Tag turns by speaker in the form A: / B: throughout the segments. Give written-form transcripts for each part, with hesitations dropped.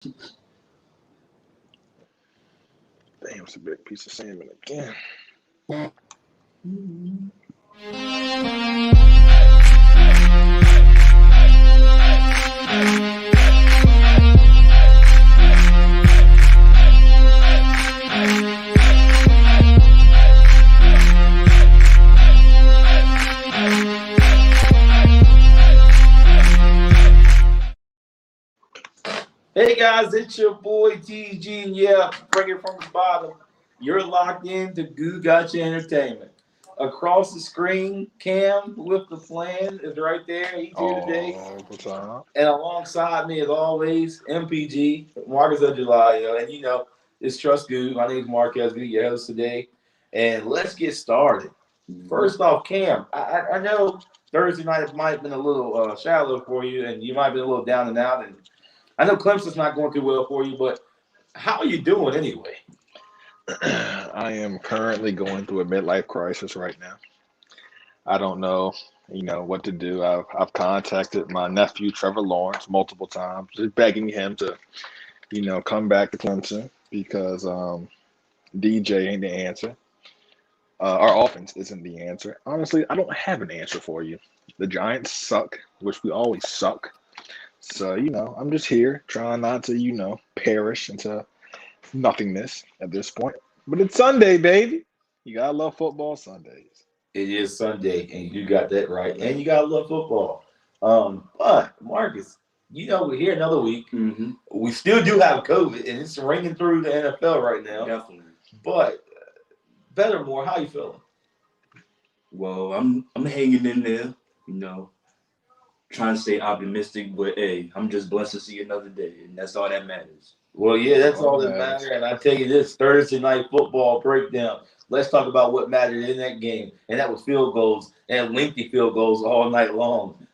A: Damn, it's a big piece of salmon again.
B: Hey guys, it's your boy TG, and yeah, bring it from the bottom. You're locked in to Goode Gotcha Entertainment. Across the screen, Cam with the plan is right there. He's here today.
A: Oh, what's up?
B: And alongside me, as always, MPG, Marcus of July. And it's Trust Goode. My name is Marquez Goode, your host today. And let's get started. First off, Cam, I know Thursday night might have been a little shallow for you, and you might have been a little down and out. And I know Clemson's not going too well for you, but how are you doing anyway?
A: I am currently going through a midlife crisis right now. I don't know, what to do. I've contacted my nephew Trevor Lawrence multiple times, just begging him to, come back to Clemson because DJ ain't the answer. Our offense isn't the answer. Honestly, I don't have an answer for you. The Giants suck, which we always suck. So, I'm just here trying not to, perish into nothingness at this point. But it's Sunday, baby. You gotta love football Sundays.
B: It is Sunday, and you got that right. And you got to love football. But, Marcus, we're here another week.
C: Mm-hmm.
B: We still do have COVID, and it's ringing through the NFL right now.
C: Definitely.
B: But, Bettermore, how you feeling?
C: Well, I'm hanging in there, trying to stay optimistic, but hey, I'm just blessed to see another day, and that's all that matters.
B: Well, yeah, that's all that matters. And I tell you this, Thursday night football breakdown. Let's talk about what mattered in that game, and that was field goals and lengthy field goals all night long.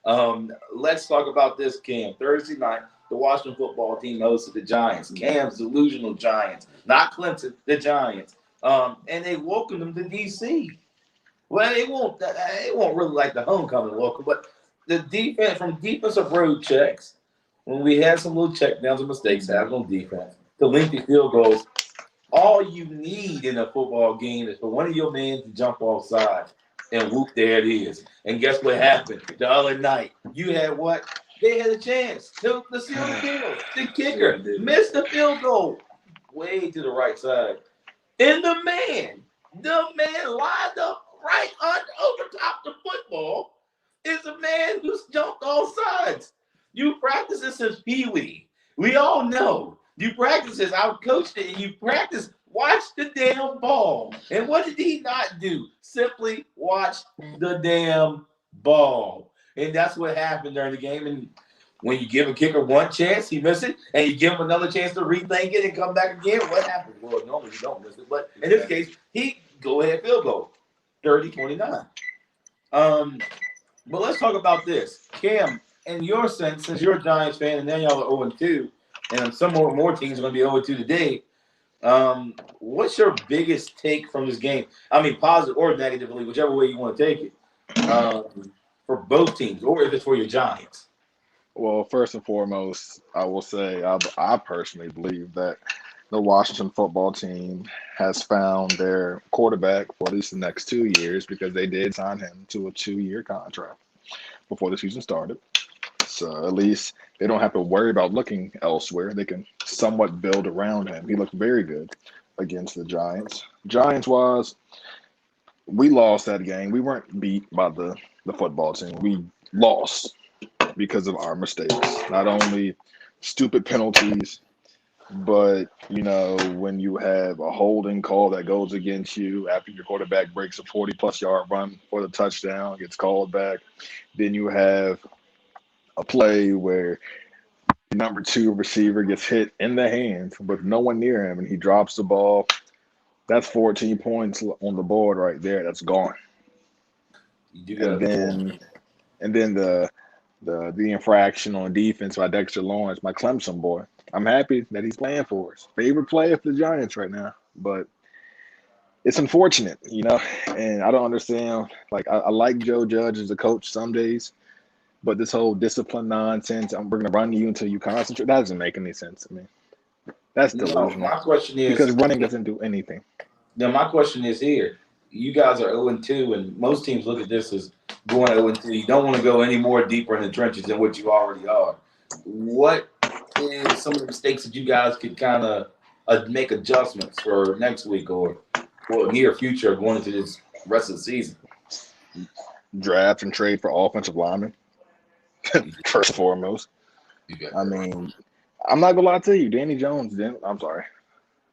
B: Let's talk about this, Cam. Thursday night, the Washington football team hosted the Giants. Cam's delusional Giants, not Clemson, the Giants. And they welcomed them to D.C. Well, it won't really like the homecoming welcome, but the defense from defensive road checks, when we had some little check downs and mistakes happened on defense, the lengthy field goals. All you need in a football game is for one of your men to jump offside, and whoop, there it is. And guess what happened the other night? You had what? They had a chance to seal the deal. The kicker missed the field goal way to the right side. And the man lined up right over top the football is a man who's jumped all sides. You practice this since Pee Wee. We all know. You practice this. I've coached it, and you practice. Watch the damn ball. And what did he not do? Simply watch the damn ball. And that's what happened during the game. And when you give a kicker one chance, he missed it, and you give him another chance to rethink it and come back again, what happens? Well, normally you don't miss it. But in this case, he go ahead field goal. 30-29. But let's talk about this. Cam, in your sense, since you're a Giants fan and then y'all are 0-2, and some more teams are going to be 0-2 today, what's your biggest take from this game? I mean, positive or negatively, whichever way you want to take it, for both teams, or if it's for your Giants.
A: Well, first and foremost, I will say I personally believe that the Washington football team has found their quarterback for at least the next 2 years because they did sign him to a 2-year contract before the season started. So at least they don't have to worry about looking elsewhere. They can somewhat build around him. He looked very good against the Giants. Giants-wise, we lost that game. We weren't beat by the football team. We lost because of our mistakes. Not only stupid penalties, but, when you have a holding call that goes against you after your quarterback breaks a 40-plus yard run for the touchdown, gets called back, then you have a play where the number 2 receiver gets hit in the hands with no one near him, and he drops the ball. That's 14 points on the board right there. That's gone. And then the infraction on defense by Dexter Lawrence, my Clemson boy. I'm happy that he's playing for us. Favorite player for the Giants right now. But it's unfortunate, and I don't understand. Like, I like Joe Judge as a coach some days, But this whole discipline nonsense, we're going to run you until you concentrate, that doesn't make any sense to me. That's
B: No,
A: delusional
B: my question
A: because
B: is,
A: running doesn't do anything.
B: now my question is here. You guys are 0-2, and most teams look at this as going 0-2. You don't want to go any more deeper in the trenches than what you already are. What is some of the mistakes that you guys could kind of make adjustments for next week or near future going into this rest of the season?
A: Draft and trade for offensive linemen, first and foremost.
B: You got
A: I
B: that right.
A: mean, I'm not going to lie to you. Danny Jones, I'm sorry.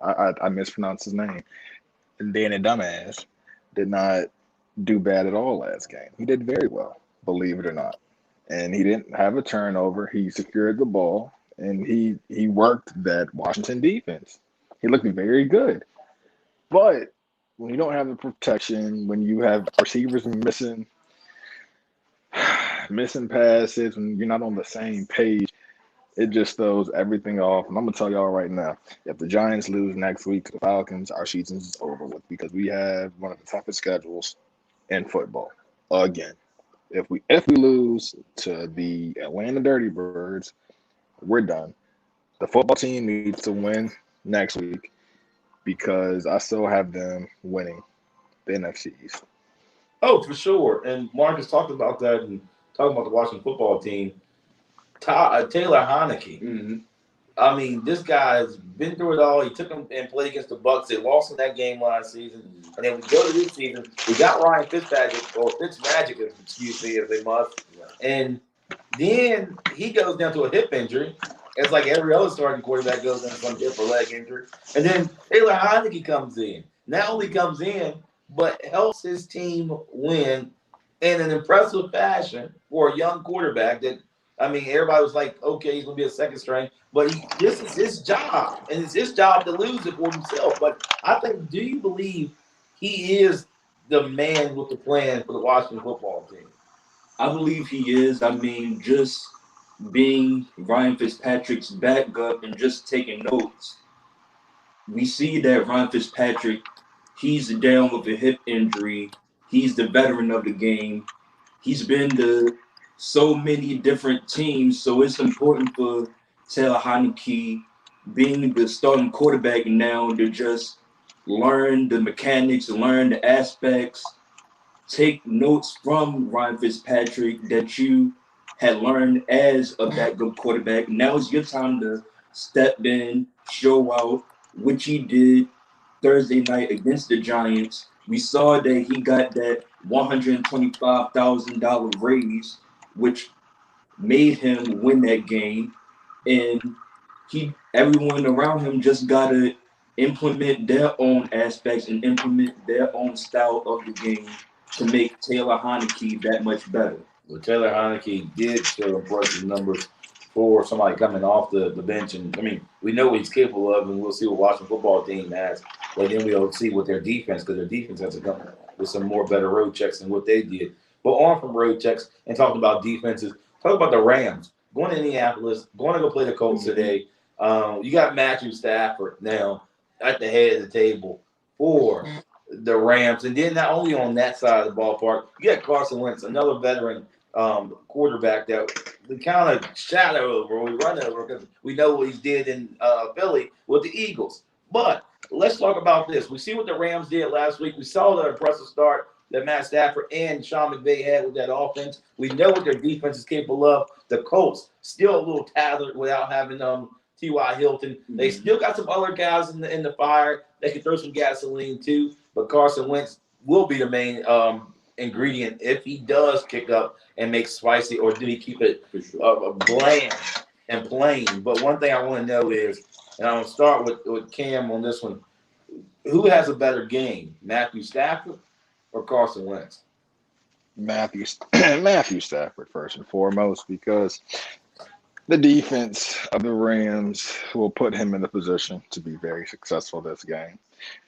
A: I mispronounced his name. Danny Dumbass did not do bad at all last game. He did very well, believe it or not. And he didn't have a turnover. He secured the ball, and he worked that Washington defense. He looked very good. But when you don't have the protection, when you have receivers missing passes, when you're not on the same page, it just throws everything off. And I'm gonna tell y'all right now, if the Giants lose next week to the Falcons, our season's over with because we have one of the toughest schedules in football again. If we lose to the Atlanta Dirty Birds, we're done. The football team needs to win next week because I still have them winning the NFC East.
B: Oh, for sure. And Marcus talked about that and talking about the Washington football team. Taylor Heineke.
C: Mm-hmm.
B: I mean, this guy's been through it all. He took them and played against the Bucks. They lost in that game last season, and then we go to this season. We got Ryan Fitzpatrick or Fitzmagic, excuse me, if they must. And then he goes down to a hip injury. It's like every other starting quarterback goes down to some hip or leg injury. And then Taylor Heineke comes in. Not only comes in, but helps his team win in an impressive fashion for a young quarterback that I mean, everybody was like, okay, he's going to be a second string, but this is his job, and it's his job to lose it for himself. But I think, do you believe he is the man with the plan for the Washington football team?
C: I believe he is. I mean, just being Ryan Fitzpatrick's backup and just taking notes, we see that Ryan Fitzpatrick, he's down with a hip injury. He's the veteran of the game. He's been to so many different teams, so it's important for Taylor Heineke, being the starting quarterback now, to just learn the mechanics, learn the aspects, take notes from Ryan Fitzpatrick that you had learned as a backup quarterback. Now it's your time to step in, show out, which he did Thursday night against the Giants. We saw that he got that $125,000 raise, which made him win that game. And everyone around him just gotta implement their own aspects and implement their own style of the game to make Taylor Heineke that much better.
B: Well, Taylor Heineke did show impressive numbers for somebody coming off the bench. And, I mean, we know what he's capable of, and we'll see what Washington football team has. But then we'll see what their defense, because their defense has to come with some more better road checks than what they did. But on from road checks and talking about defenses, talk about the Rams. Going to Indianapolis, going to go play the Colts today. You got Matthew Stafford now at the head of the table for the Rams. And then not only on that side of the ballpark, you got Carson Wentz, another veteran quarterback that we kind of shadow over, we run over because we know what he did in Philly with the Eagles. But let's talk about this. We see what the Rams did last week. We saw the impressive start that Matt Stafford and Sean McVay had with that offense. We know what their defense is capable of. The Colts still a little tattered without having T.Y. Hilton. They still got some other guys in the fire. They can throw some gasoline too. But Carson Wentz will be the main ingredient if he does kick up and make spicy, or do he keep it bland and plain? But one thing I want to know is, and I'm going to start with Cam on this one, who has a better game, Matthew Stafford or Carson Wentz?
A: Matthew Stafford first and foremost, because the defense of the Rams will put him in the position to be very successful this game.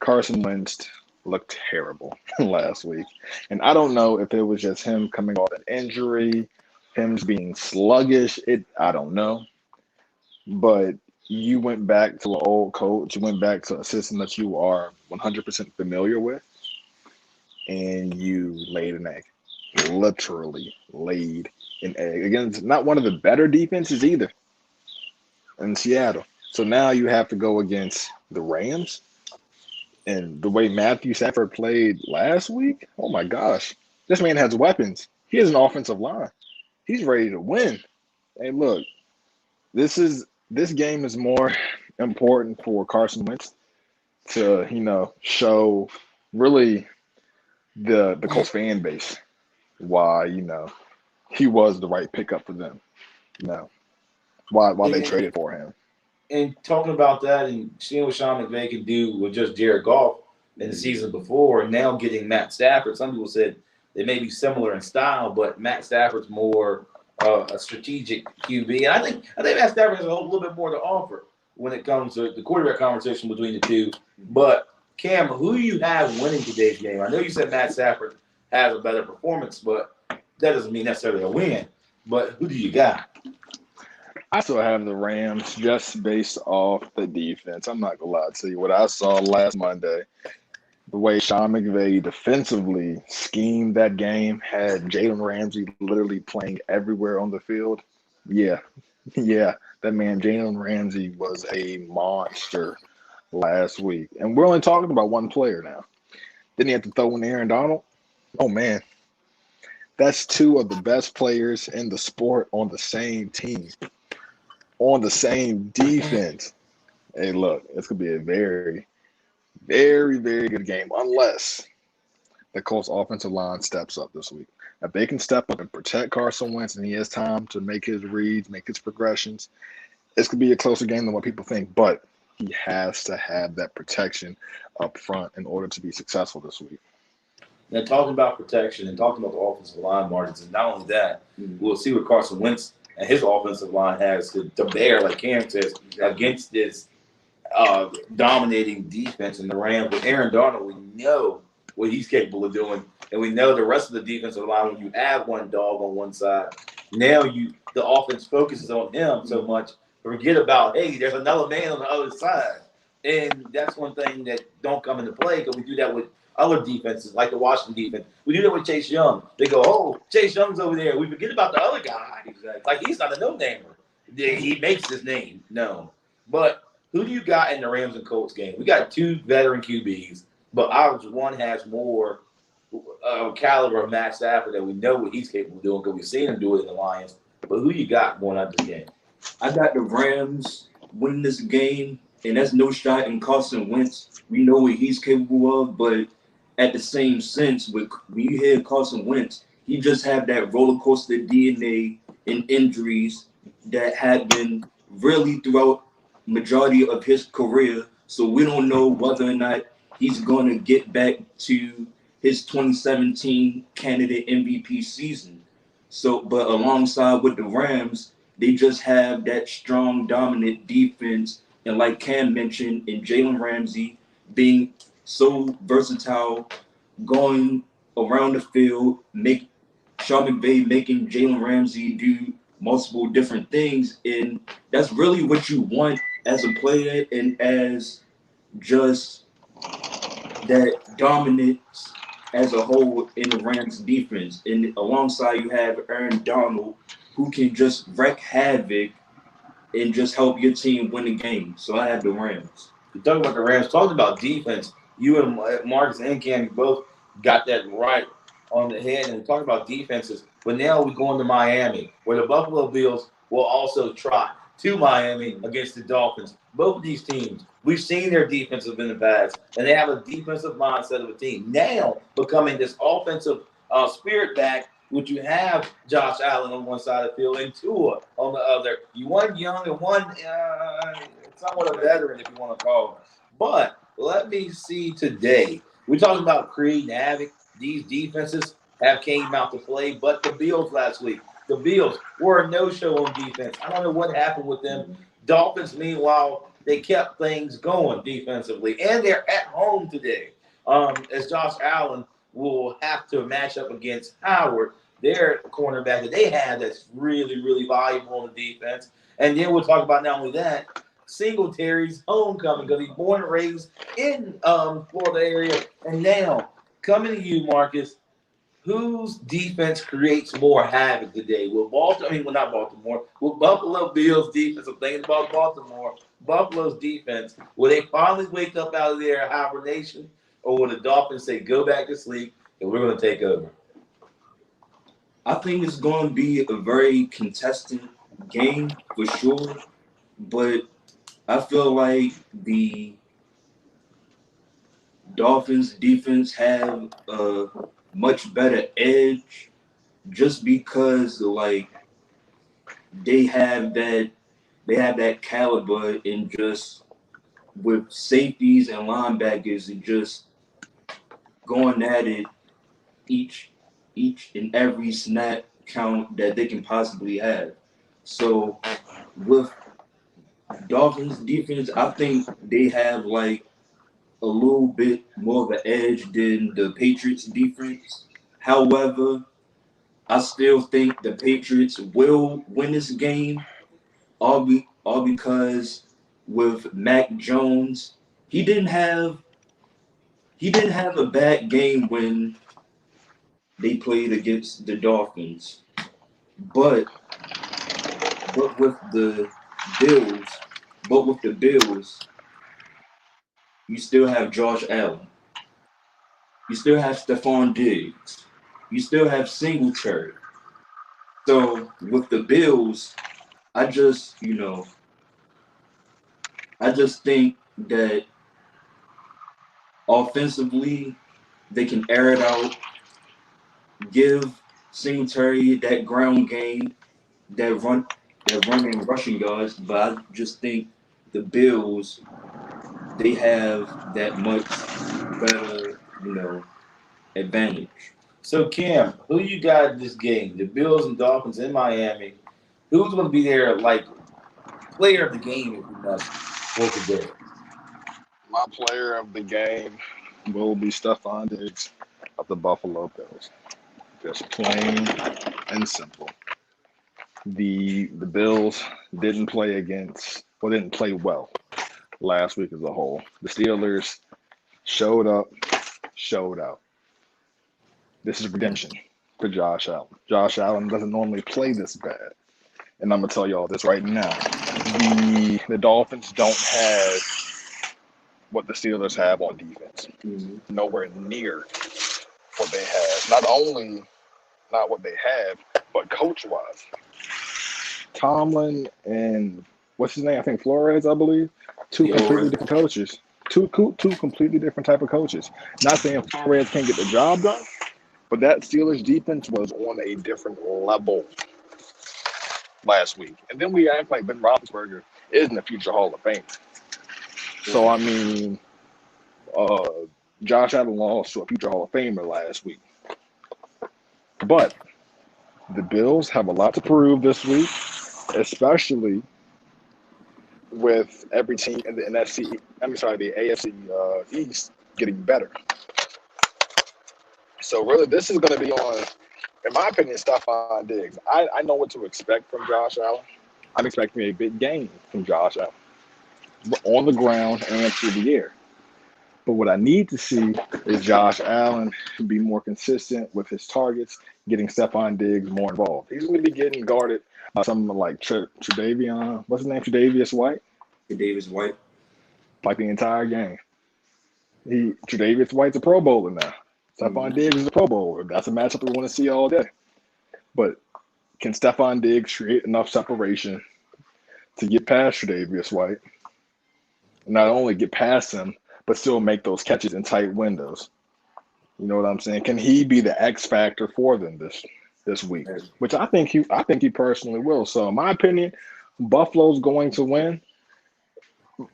A: Carson Wentz looked terrible last week. And I don't know if it was just him coming off an injury, him being sluggish. I don't know. But you went back to an old coach. You went back to a system that you are 100% familiar with, and you laid an egg. Literally laid and against not one of the better defenses either in Seattle. So now you have to go against the Rams and the way Matthew Stafford played last week. Oh my gosh, this man has weapons. He has an offensive line. He's ready to win. Hey, look, this game is more important for Carson Wentz to show really the Colts fan base why he was the right pickup for them. Why they traded for him.
B: And talking about that and seeing what Sean McVay can do with just Jared Goff in the season before, and now getting Matt Stafford. Some people said they may be similar in style, but Matt Stafford's more a strategic QB. And I think Matt Stafford has a little bit more to offer when it comes to the quarterback conversation between the two. But Cam, who do you have winning today's game? I know you said Matt Stafford has a better performance, but that doesn't mean necessarily a win. But who do you got?
A: I still have the Rams just based off the defense. I'm not gonna lie to you. What I saw last Monday, the way Sean McVay defensively schemed that game, had Jalen Ramsey literally playing everywhere on the field. Yeah, yeah, that man Jalen Ramsey was a monster last week, and we're only talking about one player now. Didn't he have to throw in Aaron Donald? Oh man, that's two of the best players in the sport on the same team, on the same defense. Hey, look, it's going to be a very, very, very good game unless the Colts offensive line steps up this week. If they can step up and protect Carson Wentz and he has time to make his reads, make his progressions, it's going to be a closer game than what people think. But he has to have that protection up front in order to be successful this week.
B: Now, talking about protection and talking about the offensive line margins, and not only that, we'll see what Carson Wentz and his offensive line has to bear, like Cam says, against this dominating defense in the Rams. With Aaron Donald, we know what he's capable of doing, and we know the rest of the defensive line. When you have one dog on one side, now the offense focuses on him so much. Forget about, hey, there's another man on the other side, and that's one thing that don't come into play because we do that with other defenses, like the Washington defense. We do that with Chase Young. They go, oh, Chase Young's over there. We forget about the other guy. Exactly. Like, he's not a no-namer. He makes his name known. But who do you got in the Rams and Colts game? We got two veteran QBs, but ours one has more caliber of Matt Stafford that we know what he's capable of doing because we've seen him do it in the Lions. But who you got going out this game?
C: I got the Rams winning this game, and that's no shot in Carson Wentz. We know what he's capable of, but at the same sense, when you hear Carson Wentz, he just have that roller coaster DNA and injuries that have been really throughout majority of his career. So we don't know whether or not he's going to get back to his 2017 candidate MVP season. So, but alongside with the Rams, they just have that strong, dominant defense. And like Cam mentioned, and Jalen Ramsey being so versatile, going around the field, Sean McVay making Jalen Ramsey do multiple different things. And that's really what you want as a player and as just that dominance as a whole in the Rams defense. And alongside you have Aaron Donald, who can just wreak havoc and just help your team win the game. So I have the Rams.
B: You talk about the Rams, talking about defense, you and Marcus and Cam both got that right on the head. And we talk about defenses, but now we're going to Miami, where the Buffalo Bills will also trot to Miami against the Dolphins. Both of these teams, we've seen their defensive in the past, and they have a defensive mindset of a team. Now becoming this offensive spirit back, which you have Josh Allen on one side of the field and Tua on the other. You one young and one somewhat a veteran, if you want to call him. But let me see today. We're talking about creating havoc. These defenses have came out to play, but the Bills last week, the Bills were a no-show on defense. I don't know what happened with them. Dolphins, meanwhile, they kept things going defensively, and they're at home today. As Josh Allen will have to match up against Howard, their cornerback that they have that's really, really valuable on the defense. And then we'll talk about not only that, Singletary's homecoming because he's born and raised in Florida area. And now, coming to you, Marcus, whose defense creates more havoc today? Will Baltimore? I mean, well, not Baltimore. Will Buffalo Bills defense? I'm thinking about Baltimore. Buffalo's defense. Will they finally wake up out of their hibernation, or will the Dolphins say, "Go back to sleep, and we're going to take over"?
C: I think it's going to be a very contested game for sure, but I feel like the Dolphins defense have a much better edge just because like they have that caliber and just with safeties and linebackers and just going at it each and every snap count that they can possibly have. So with Dolphins defense, I think they have like a little bit more of an edge than the Patriots defense. However, I still think the Patriots will win this game, all because with Mac Jones, he didn't have a bad game when they played against the Dolphins, but but with the Bills, but with the Bills, you still have Josh Allen, you still have Stephon Diggs, you still have Singletary. So with the Bills, I just I just think that offensively they can air it out, give Singletary that ground game, that run and rushing yards. But I just think the Bills they have that much better, advantage.
B: So, Cam, who you got in this game? The Bills and Dolphins in Miami. Who's going to be there, like player of the game, if you must, for today?
A: My player of the game will be Stephon Diggs of the Buffalo Bills. Just plain and simple. The Bills didn't play well last week as a whole. The Steelers showed up, showed out. This is redemption for Josh Allen. Josh Allen doesn't normally play this bad. And I'm gonna tell y'all this right now. The Dolphins don't have what the Steelers have on defense.
C: Mm-hmm.
A: Nowhere near what they have. Not only not what they have, but coach wise. Tomlin and what's his name? I think Flores, I believe. Two completely different coaches. Two completely different type of coaches. Not saying Flores can't get the job done, but that Steelers defense was on a different level last week. And then we act like Ben Roethlisberger isn't a future Hall of Fame. So I mean, Josh Allen lost to a future Hall of Famer last week. But the Bills have a lot to prove this week, especially with every team in the the AFC East getting better. So really, this is going to be on, in my opinion, Stephon Diggs. I know what to expect from Josh Allen. I'm expecting a big game from Josh Allen on the ground and through the air. But what I need to see is Josh Allen be more consistent with his targets, getting Stephon Diggs more involved. He's going to be getting guarded by someone like Tre'Davious White.
C: Tre'Davious White.
A: Like the entire game. Tre'Davious White's a Pro Bowler now. Stephon Diggs is a Pro Bowler. That's a matchup we want to see all day. But can Stephon Diggs create enough separation to get past Tre'Davious White? Not only get past him, but still make those catches in tight windows. You know what I'm saying? Can he be the X factor for them this week? Which I think he personally will. So in my opinion, Buffalo's going to win.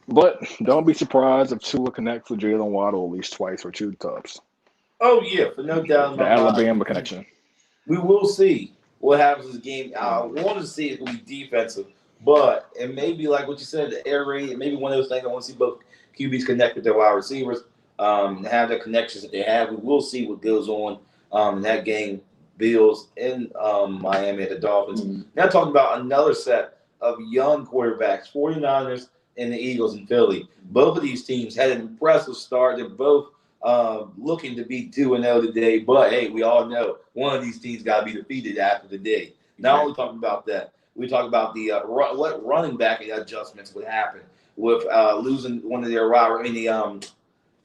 A: But don't be surprised if Tua connects with Jalen Waddle at least twice or two tubs.
B: Oh yeah, for no doubt in
A: The
B: my
A: Alabama
B: mind.
A: connection.
B: We will see what happens in this game. I want to see it will be defensive, but it may be like what you said, the air raid. It may be one of those things. I want to see both QBs connect with their wide receivers, have the connections that they have. We will see what goes on in that game. Bills in Miami at the Dolphins.
C: Mm-hmm.
B: Now talking about another set of young quarterbacks, 49ers and the Eagles in Philly. Both of these teams had an impressive start. They're both looking to be 2-0 today. But hey, we all know one of these teams got to be defeated after the day. Not only talking about that, we talk about the what running back adjustments would happen with losing one of their rival. I mean, the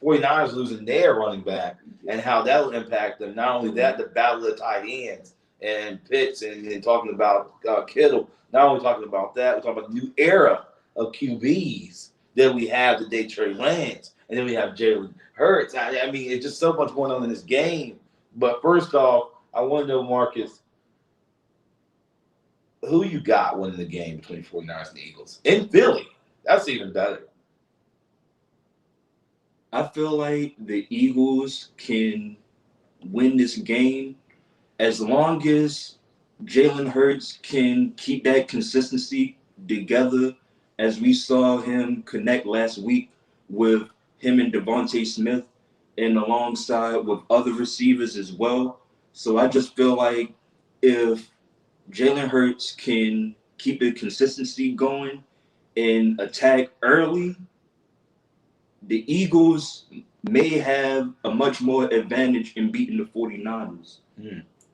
B: 49ers losing their running back and how that will impact them. Not only that, the battle of tight ends and Pitts and talking about Kittle. Not only talking about that, we're talking about the new era of QBs that we have today, Trey Lance, and then we have Jalen Hurts. I mean, it's just so much going on in this game. But first off, I want to know, Marcus, who you got winning the game between 49ers and the Eagles? In Philly. That's even better.
C: I feel like the Eagles can win this game as long as Jalen Hurts can keep that consistency together, as we saw him connect last week with him and Devontae Smith and alongside with other receivers as well. So I just feel like if Jalen Hurts can keep the consistency going and attack early, the Eagles may have a much more advantage in beating the 49ers.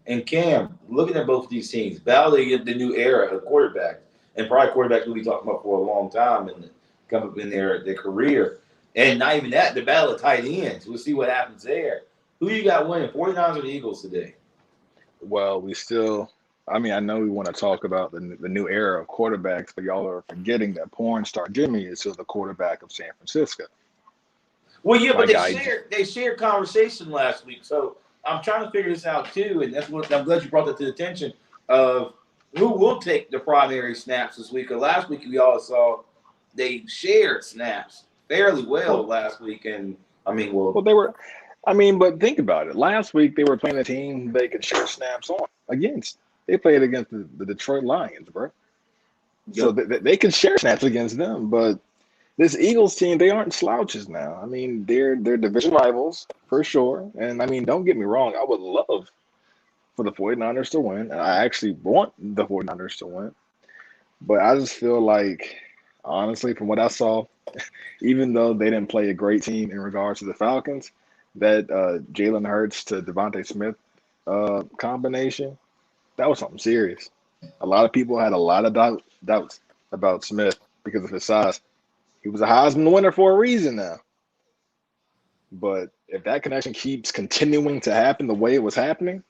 B: And Cam, looking at both of these teams, battling the new era of quarterbacks, and probably quarterbacks we'll be talking about for a long time and come up in their career. And not even that, the battle of tight ends. We'll see what happens there. Who you got winning, 49ers or the Eagles today?
A: Well, I know we want to talk about the new era of quarterbacks, but y'all are forgetting that porn star Jimmy is still the quarterback of San Francisco.
B: Well, yeah, but they shared conversation last week, so I'm trying to figure this out too, and that's what I'm glad you brought that to the attention of who will take the primary snaps this week. Because last week we all saw they shared snaps fairly well last week, and
A: but think about it. Last week they were playing a team they could share snaps on against. They played against the Detroit Lions, bro. Yep. So they could share snaps against them, but this Eagles team, they aren't slouches now. I mean, they're division rivals for sure. And I mean, don't get me wrong, I would love for the 49ers to win. I actually want the 49ers to win. But I just feel like, honestly, from what I saw, even though they didn't play a great team in regards to the Falcons, that Jalen Hurts to Devontae Smith combination, that was something serious. A lot of people had a lot of doubts about Smith because of his size. He was a Heisman winner for a reason now. But if that connection keeps continuing to happen the way it was happening,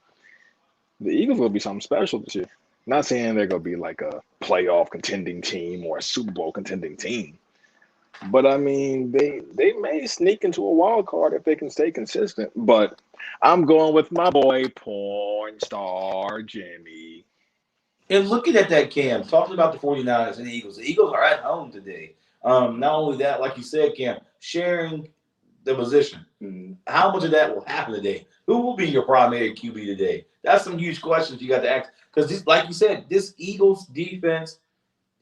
A: the Eagles will be something special this year. Not saying they're going to be like a playoff contending team or a Super Bowl contending team. But, I mean, they may sneak into a wild card if they can stay consistent. But I'm going with my boy, porn star Jimmy.
B: And looking at that, Cam, talking about the 49ers and the Eagles are at home today. Not only that, like you said, Cam, sharing the position. Mm-hmm. How much of that will happen today? Who will be your primary QB today? That's some huge questions you got to ask. Because, like you said, this Eagles defense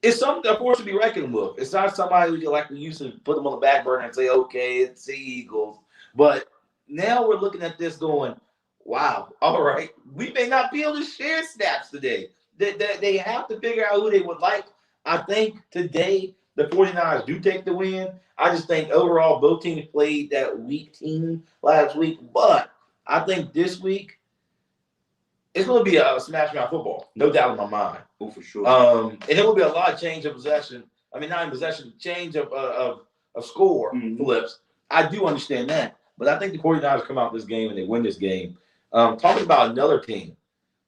B: is something, of course, to be reckoned with. It's not somebody who, like we used to put them on the back burner and say, okay, it's the Eagles. But now we're looking at this going, wow, all right, we may not be able to share snaps today. They have to figure out who they would like. I think today the 49ers do take the win. I just think overall both teams played that weak team last week. But I think this week it's going to be a smash mouth football. No doubt in my mind.
C: Oh, for sure.
B: And it will be a lot of change of possession. I mean, not in possession, change of score flips. I do understand that. But I think the 49ers come out this game and they win this game. Talking about another team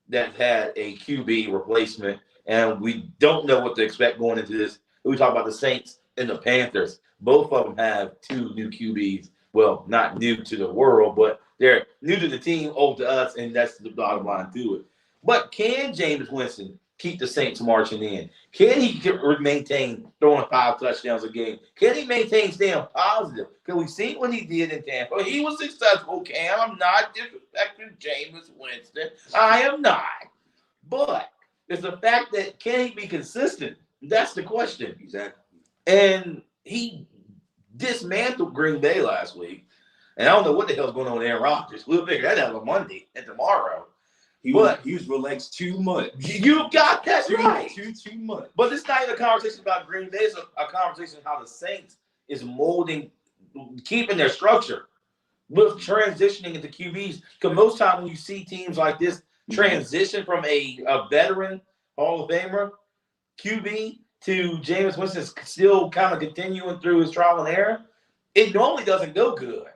B: that had a QB replacement, and we don't know what to expect going into this. We talk about the Saints and the Panthers. Both of them have two new QBs. Well, not new to the world, but they're new to the team, old to us, and that's the bottom line to it. But can Jameis Winston keep the Saints marching in? Can he maintain throwing 5 touchdowns a game? Can he maintain staying positive? Because we see what he did in Tampa. He was successful, Cam. I'm not disrespecting Jameis Winston. I am not. But it's the fact that can he be consistent? That's the question.
C: Exactly.
B: And he dismantled Green Bay last week. And I don't know what the hell's going on with Aaron Rodgers. We'll figure that out on Monday and tomorrow.
C: He was relaxed too much.
B: You got that right.
C: Too much.
B: But it's not even a conversation about Green Bay. It's a conversation how the Saints is molding, keeping their structure. with transitioning into QBs. Because most time when you see teams like this transition from a veteran Hall of Famer QB to Jameis Winston still kind of continuing through his trial and error, it normally doesn't go good.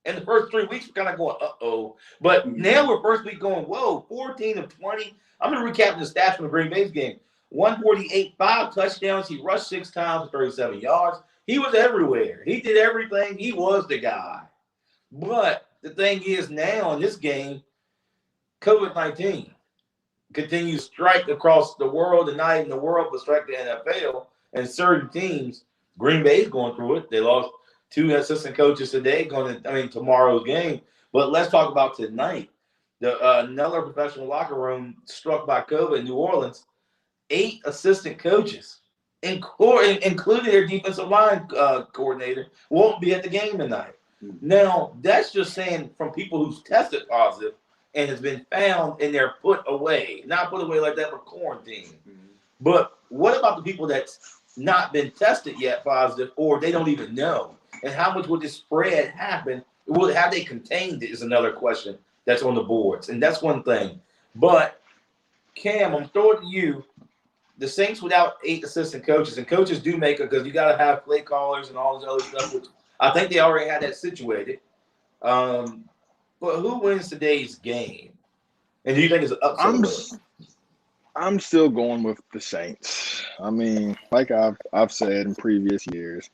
B: And the first 3 weeks, we're kind of going, uh-oh. But now we're first week going, whoa, 14 of 20. I'm going to recap the stats from the Green Bay's game. 148, 5 touchdowns. He rushed 6 times for 37 yards. He was everywhere. He did everything. He was the guy. But the thing is now in this game, COVID-19 continues to strike across the world, and not even the world, but strike the NFL and certain teams. Green Bay's going through it. They lost 2 assistant coaches today tomorrow's game. But let's talk about tonight. Another professional locker room struck by COVID in New Orleans. 8 assistant coaches, including their defensive line coordinator, won't be at the game tonight. Now, that's just saying from people who's tested positive and has been found and they're put away. Not put away like that, but quarantined. But what about the people that's not been tested yet positive, or they don't even know? And how much would this spread happen? Have they contained it is another question that's on the boards. And that's one thing. But, Cam, I'm throwing it to you. The Saints without 8 assistant coaches, and coaches do make it because you got to have play callers and all this other stuff, which I think they already had that situated. But who wins today's game? And do you think it's an upset?
A: I'm still going with the Saints. I mean, like I've said in previous years,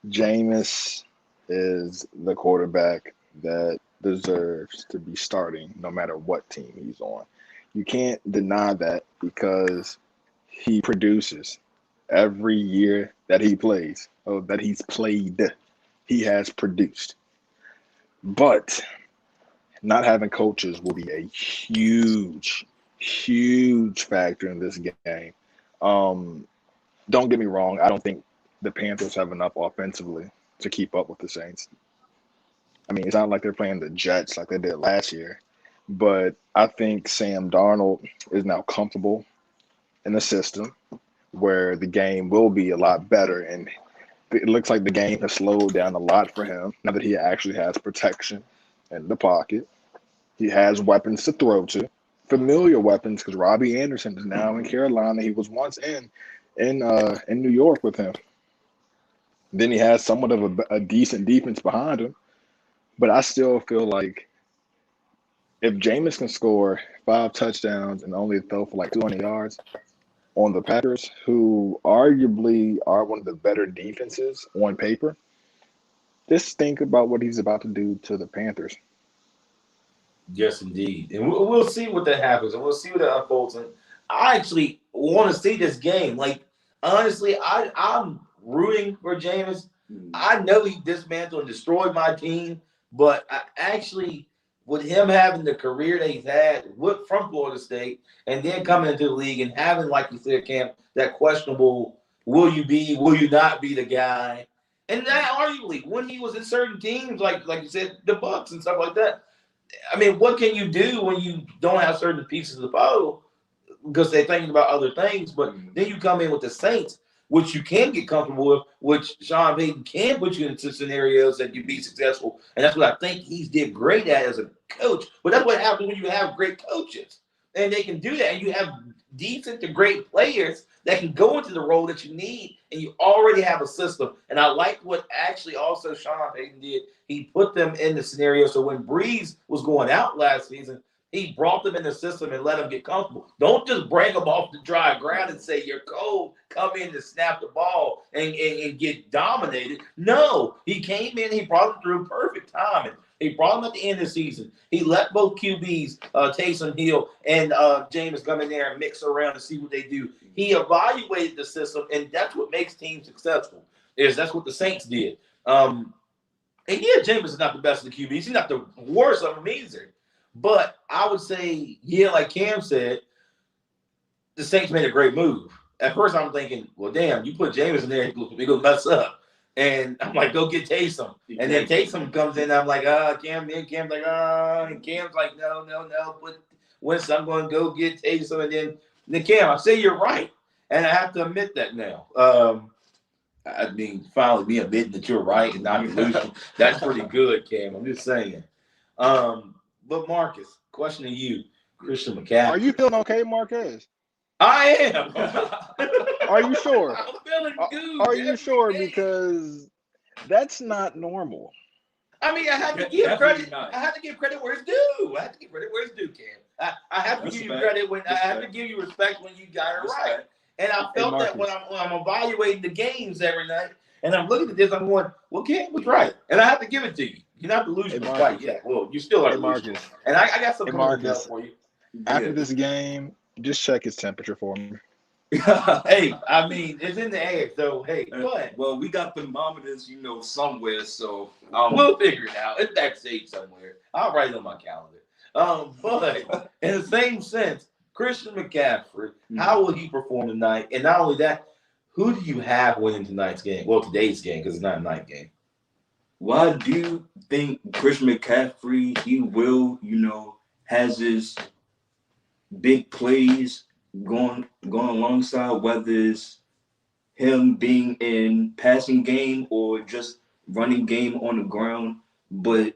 A: Jameis is the quarterback that deserves to be starting no matter what team he's on. You can't deny that because he produces every year that he plays, or that he's played, he has produced. But not having coaches will be a huge factor in this game. Don't get me wrong. I don't think the Panthers have enough offensively to keep up with the Saints. I mean, it's not like they're playing the Jets like they did last year. But I think Sam Darnold is now comfortable in the system where the game will be a lot better. And it looks like the game has slowed down a lot for him now that he actually has protection in the pocket. He has weapons to throw to, familiar weapons, because Robbie Anderson is now in Carolina. He was once in New York with him. Then he has somewhat of a decent defense behind him. But I still feel like if Jameis can score 5 touchdowns and only throw for like 200 yards on the Packers, who arguably are one of the better defenses on paper, just think about what he's about to do to the Panthers.
B: Yes, indeed. And we'll see what that happens, and we'll see what that unfolds. And I actually want to see this game. Like, honestly, I'm rooting for Jameis. I know he dismantled and destroyed my team, but I actually, with him having the career that he's had from Florida State and then coming into the league and having, like you said, Cam, that questionable, will you not be the guy? And that arguably, when he was in certain teams, like you said, the Bucs and stuff like that, I mean, what can you do when you don't have certain pieces of the puzzle because they're thinking about other things? But then you come in with the Saints, which you can get comfortable with, which Sean Payton can put you into scenarios that you be successful. And that's what I think he did great at as a coach. But that's what happens when you have great coaches. And they can do that. And you have decent to great players that can go into the role that you need. And you already have a system. And I like what actually also Sean Payton did. He put them in the scenario. So when Breeze was going out last season, he brought them in the system and let them get comfortable. Don't just bring them off the dry ground and say, you're cold, come in to snap the ball and get dominated. No, he came in, he brought them through perfect timing. He brought them at the end of the season. He let both QBs, Taysom Hill and Jameis, come in there and mix around and see what they do. He evaluated the system, and that's what makes teams successful. That's what the Saints did. And yeah, Jameis is not the best of the QBs. He's not the worst of them either. But I would say, yeah, like Cam said, the Saints made a great move. At first, I'm thinking, well, damn, you put Jameis in there, he's going to mess up. And I'm like, go get Taysom. And then Taysom comes in, I'm like, Cam. And Cam's like, and Cam's like, no. But Winston, I'm going to go get Taysom. And then Cam, I say you're right. And I have to admit that now. I mean, finally me admitting that you're right and not delusional. That's pretty good, Cam. I'm just saying. But Marcus, question to you, Christian McCaffrey.
A: Are you feeling okay, Marquez?
B: I am.
A: Are you sure?
B: I'm feeling good.
A: Are you sure? Because that's not normal.
B: I mean, I have to give credit. I have to give credit where it's due. I have to give credit where it's due, Cam. I have to give you credit when I have to give you respect when you got it right. And I felt that when I'm evaluating the games every night, and I'm looking at this, I'm going, well, Cam was right, and I have to give it to you. You're not delusional quite yet. Well, you still are delusional. And I got some Marcus for you.
A: After this game, just check his temperature for me.
B: Hey, I mean, it's in the air, so hey, but
C: well, we got thermometers, somewhere, so
B: we'll figure it out. It's backstage somewhere. I'll write it on my calendar. But in the same sense, Christian McCaffrey, how will he perform tonight? And not only that, who do you have winning tonight's game? Well, today's game, because it's not a night game.
C: Well, I do think Christian McCaffrey, he will, has his big plays going alongside, whether it's him being in passing game or just running game on the ground. But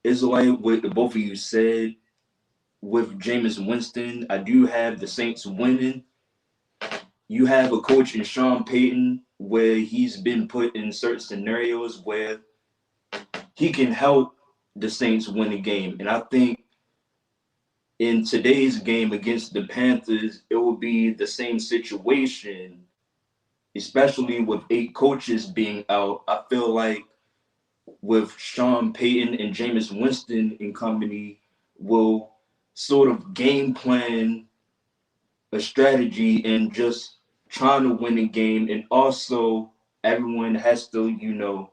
C: it's like what both of you said with Jameis Winston, I do have the Saints winning. You have a coach in Sean Payton where he's been put in certain scenarios where he can help the Saints win a game. And I think in today's game against the Panthers, it will be the same situation, especially with 8 coaches being out. I feel like with Sean Payton and Jameis Winston and company will sort of game plan a strategy and just trying to win a game. And also everyone has to,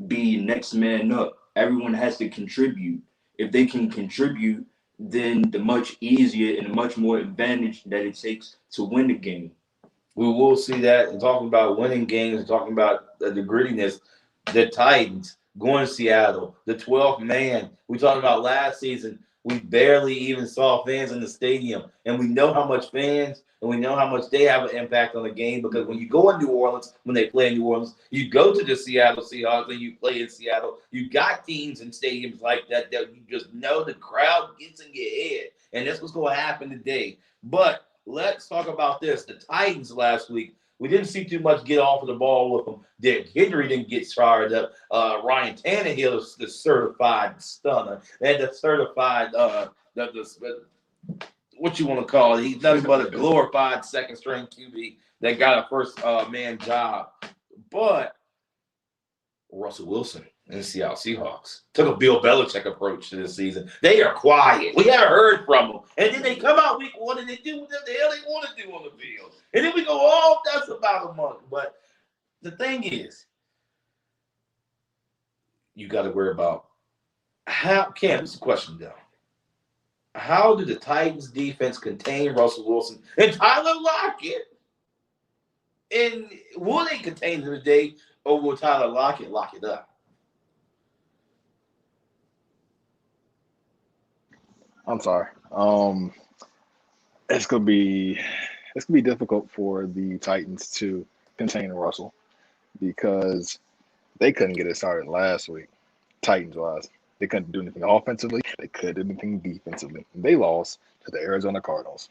C: be next man up. Everyone has to contribute. If they can contribute, then the much easier and much more advantage that it takes to win the game.
B: We will see that. And talking about winning games, and talking about the grittiness, the Titans going to Seattle, the 12th man. We talked about last season. We barely even saw fans in the stadium. And we know how much fans and we know how much they have an impact on the game, because when you go in New Orleans, when they play in New Orleans, you go to the Seattle Seahawks and you play in Seattle. You got teams in stadiums like that you just know the crowd gets in your head. And that's what's going to happen today. But let's talk about this. The Titans last week, we didn't see too much get off of the ball with them. Derrick Henry didn't get fired up. Ryan Tannehill is the certified stunner. And the certified, what you want to call it? He's nothing but a glorified second-string QB that got a first-man job. But Russell Wilson and the Seattle Seahawks took a Bill Belichick approach to this season. They are quiet. We haven't heard from them. And then they come out week 1 and they do what the hell they want to do on the field. And then we go, oh, that's about a month. But the thing is, you got to worry about how, Cam, this is a question, though. How did the Titans defense contain Russell Wilson and Tyler Lockett? And will they contain him today, or will Tyler Lockett lock it up?
A: I'm sorry. It's gonna be difficult for the Titans to contain Russell because they couldn't get it started last week, Titans-wise. They couldn't do anything offensively. They couldn't do anything defensively. They lost to the Arizona Cardinals.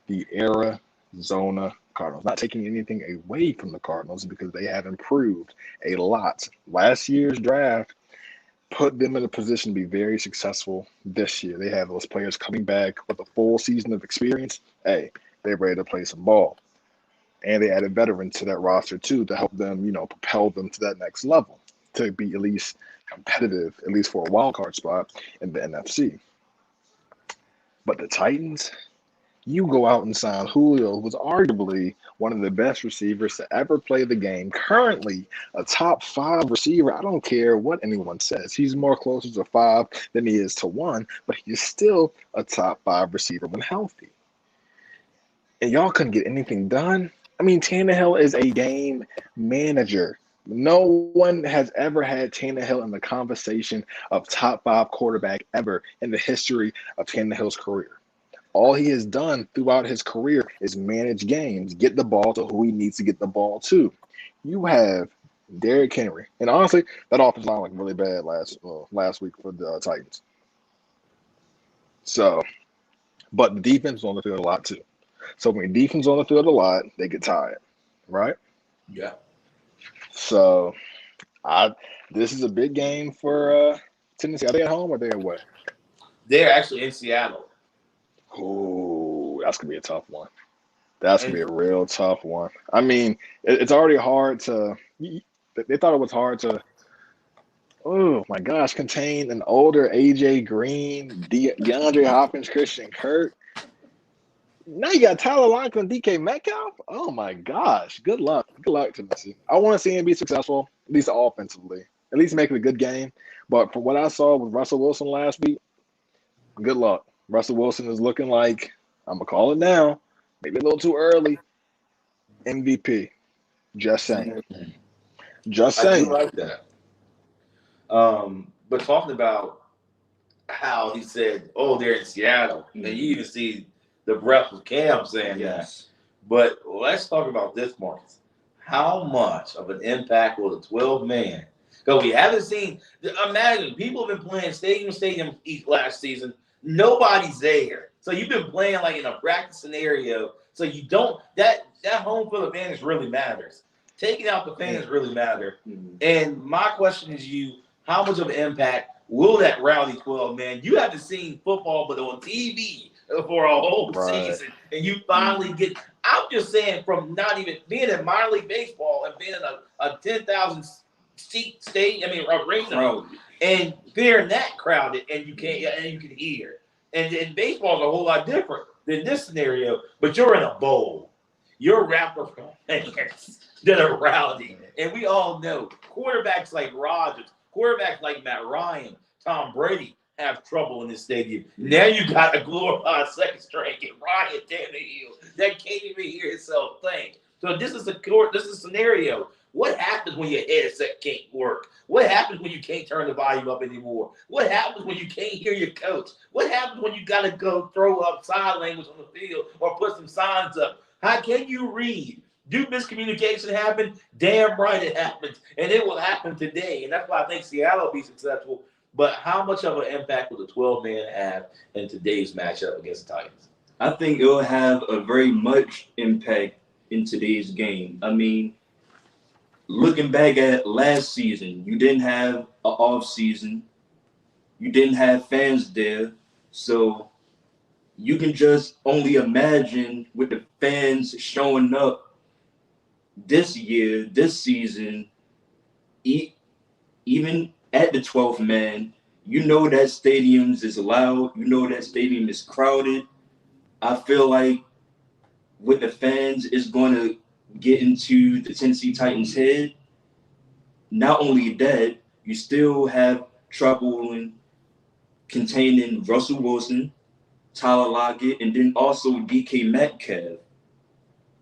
A: The Arizona Cardinals. Not taking anything away from the Cardinals because they have improved a lot. Last year's draft put them in a position to be very successful this year. They have those players coming back with a full season of experience. Hey, they're ready to play some ball. And they added veterans to that roster too to help them, propel them to that next level, to be at least competitive, at least for a wild card spot in the NFC. But the Titans, you go out and sign Julio, who's arguably one of the best receivers to ever play the game. Currently, a top 5 receiver. I don't care what anyone says. He's more closer to 5 than he is to 1, but he's still a top 5 receiver when healthy. And y'all couldn't get anything done. I mean, Tannehill is a game manager. No one has ever had Tannehill in the conversation of top 5 quarterback ever in the history of Tannehill's career. All he has done throughout his career is manage games, get the ball to who he needs to get the ball to. You have Derrick Henry, and honestly, that offense line was really bad last week for the Titans. So, but the defense was on the field a lot too. So when the defense on the field a lot, they get tired, right?
B: Yeah.
A: So I this is a big game for Tennessee. Are they at home or are they away?
B: They're actually in Seattle.
A: Oh, that's gonna be a tough one. That's gonna
B: And
A: be a real tough one. I mean, it's already hard to. They thought it was hard to. Oh my gosh, contain an older AJ Green, DeAndre Hopkins, Christian Kirk. Now you got Tyler Lockett and DK Metcalf. Oh my gosh, good luck. Good luck, Tennessee. I want to see him be successful, at least offensively, at least make it a good game. But from what I saw with Russell Wilson last week, good luck. Russell Wilson is looking like, I'm gonna call it now, maybe a little too early, MVP. Just saying. Just
B: I do
A: saying.
B: like that. But talking about how he said, "Oh, they're in Seattle," and you even see the breath of Cam saying that. But let's talk about this, Marcus. How much of an impact will the 12 man? Because we haven't seen. Imagine people have been playing stadium last season. Nobody's there, so you've been playing like in a practice scenario. So you don't that home field advantage really matters. Taking out the fans really matter. And my question is, how much of an impact will that rowdy 12 man? You haven't seen football, but on TV for a whole season, and you finally get. I'm just saying, from not even being in minor league baseball and being in a 10,000 seat stadium, arena, and being that crowded, and you can hear. And baseball is a whole lot different than this scenario. But you're in a bowl. You're wrapped around fans that are rowdy, and we all know quarterbacks like Rodgers, quarterbacks like Matt Ryan, Tom Brady have trouble in this stadium. Now you got a glorified second string and Ryan Tannehill that can't even hear himself think. So this is a scenario. What happens when your headset can't work? What happens when you can't turn the volume up anymore? What happens when you can't hear your coach? What happens when you got to go throw up sign language on the field or put some signs up? How can you read? Do miscommunication happen? Damn right it happens. And it will happen today. And that's why I think Seattle will be successful. But how much of an impact will the 12 man have in today's matchup against the Titans?
C: I think it will have a very much impact in today's game. I mean, looking back at last season, you didn't have an off season. You didn't have fans there. So you can just only imagine with the fans showing up this year, this season, even at the 12th man, you know that stadiums is loud. You know that stadium is crowded. I feel like with the fans, it's going to get into the Tennessee Titans' head. Not only that, you still have trouble in containing Russell Wilson, Tyler Lockett, and then also DK Metcalf.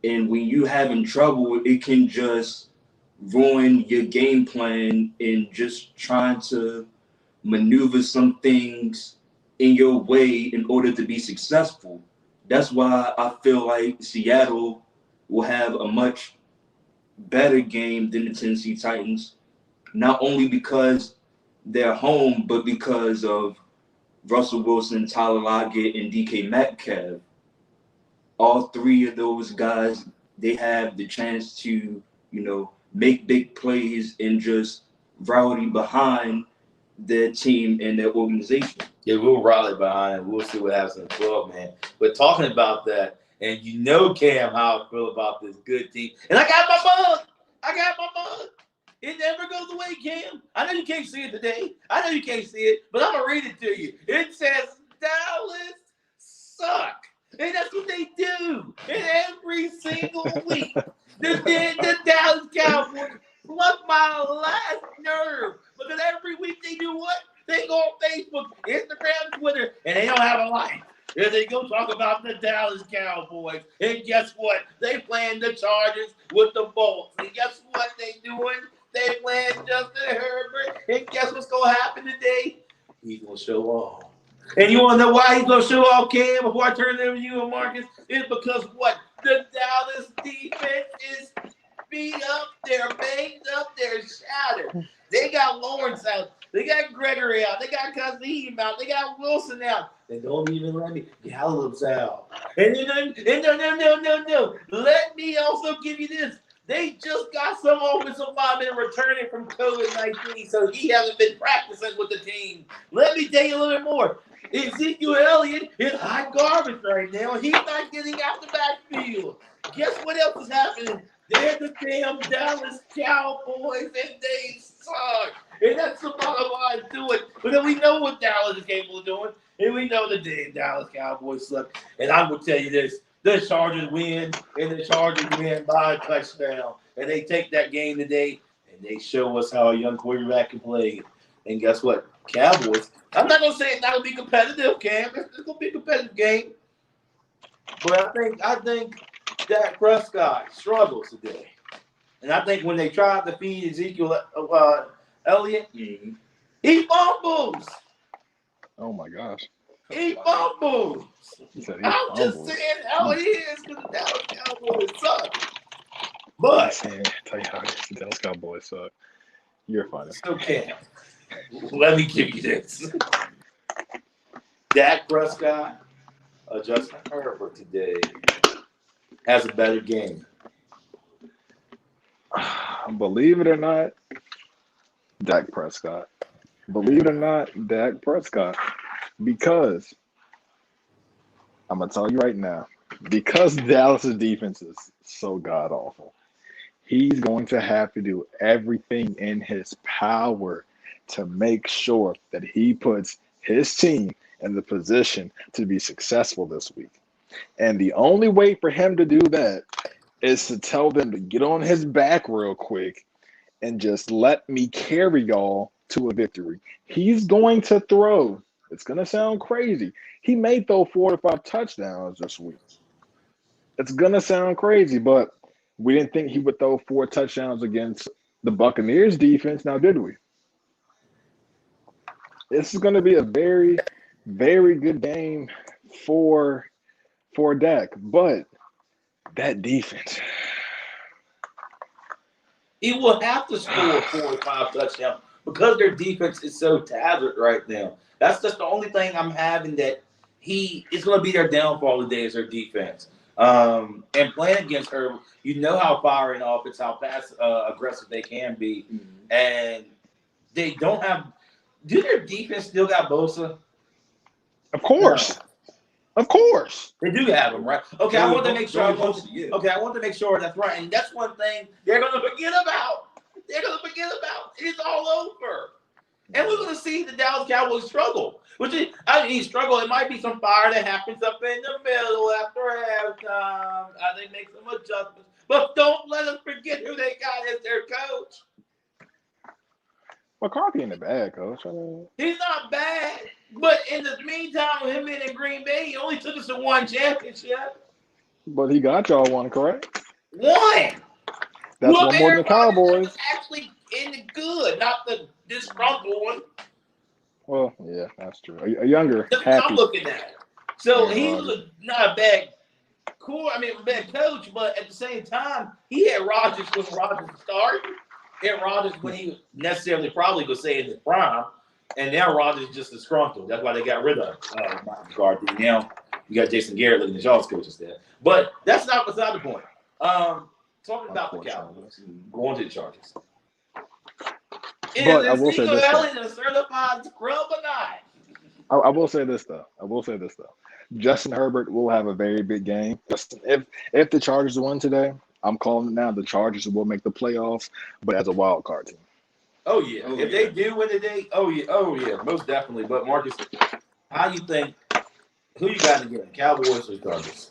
C: And when you having trouble, it can just ruin your game plan and just trying to maneuver some things in your way in order to be successful. That's why I feel like Seattle will have a much better game than the Tennessee Titans, not only because they're home, but because of Russell Wilson, Tyler Lockett, and DK Metcalf. All three of those guys, they have the chance to, make big plays and just rally behind their team and their organization.
B: Yeah, we'll rally behind it. We'll see what happens in the 12, man. But talking about that, and Cam, how I feel about this good team. And I got my mug. It never goes away, Cam. I know you can't see it today. I know you can't see it, but I'm going to read it to you. It says, Dallas suck. And that's what they do. And every single week, the Dallas Cowboys pluck my last nerve. Because every week they do what? They go on Facebook, Instagram, Twitter, and they don't have a life. And they go talk about the Dallas Cowboys. And guess what? They playing the Chargers with the Bolts. And guess what they doing? They playing Justin Herbert. And guess what's going to happen today? He's going to show off. And you want to know why he's going to show off, Cam, before I turn it over to you and Marcus? It's because what? The Dallas defense is beat up, they're banged up, they're shattered. They got Lawrence out. They got Gregory out. They got Kazim out. They got Wilson out. They don't even let me. Gallup's out. And no. Let me also give you this. They just got some offensive lineman returning from COVID-19, so he hasn't been practicing with the team. Let me tell you a little bit more. Ezekiel Elliott is hot garbage right now. He's not getting out the backfield. Guess what else is happening? They're the damn Dallas Cowboys, and they suck. And that's the bottom line to it. But then we know what Dallas is capable of doing, and we know the damn Dallas Cowboys suck. And I'm going to tell you this. The Chargers win, and the Chargers win by a touchdown. And they take that game today, and they show us how a young quarterback can play. And guess what? Cowboys. I'm not going to say it's not going to be competitive, Cam. It's going to be a competitive game. But I think Dak Prescott struggles today. And I think when they tried to feed Ezekiel Elliott, he fumbles.
A: Oh, my gosh.
B: He fumbles. I'm just saying how it is because the Dallas Cowboys suck. But
A: tell you how it is. The Dallas Cowboys suck. You're funny.
B: Okay. Let me give you this. Dak Prescott, Justin Herbert today has a better game.
A: Believe it or not, Dak Prescott. Believe it or not, Dak Prescott. Because I'm going to tell you right now, because Dallas' defense is so god-awful, he's going to have to do everything in his power to make sure that he puts his team in the position to be successful this week. And the only way for him to do that is to tell them to get on his back real quick and just let me carry y'all to a victory. He's going to throw. It's going to sound crazy. He may throw 4 to 5 touchdowns this week. It's going to sound crazy, but we didn't think he would throw 4 touchdowns against the Buccaneers defense, now did we? This is going to be a very, very good game for Dak, but that defense.
B: He will have to score 4 or 5 touchdowns because their defense is so tattered right now. That's just the only thing I'm having that it's going to be their downfall today is their defense. And playing against her, you know how firing offense, how fast, aggressive they can be. Mm-hmm. And they don't have – do their defense still got Bosa?
A: Of course. No. Of course.
B: They do have him, right? Okay, I want to make sure. I want to make sure that's right. And that's one thing they're going to forget about. It's all over. And we're going to see the Dallas Cowboys struggle. He struggle. It might be some fire that happens up in the middle after halftime. They make some adjustments. But don't let us forget who they got as their coach.
A: McCarthy ain't a bad coach.
B: He's not bad. But in the meantime, with him being in Green Bay, he only took us to 1 championship.
A: But he got y'all 1, correct?
B: 1.
A: That's one more than the Cowboys.
B: Actually in the good, not the disgruntled one.
A: Well, yeah, that's true. A younger,
B: that's
A: happy.
B: what I'm looking at. So he's not a bad bad coach, but at the same time, he had Rodgers when Rodgers started. He had Rodgers when he necessarily probably would say in the prime. And now Rodgers is just disgruntled. That's why they got rid of Mike McCarthy. Now you got Jason Garrett looking at y'all's coaches there. But that's not beside the point. Talking about the Cowboys, going to the Chargers. Is Ezekiel Elliott a certified scrub or not?
A: I will say this though. Justin Herbert will have a very big game. If the Chargers win today, I'm calling it now. The Chargers will make the playoffs, but as a wild card team.
B: Oh yeah. If they do win today, oh yeah, most definitely. But Marcus, how you think? Who you got again? Cowboys or Chargers?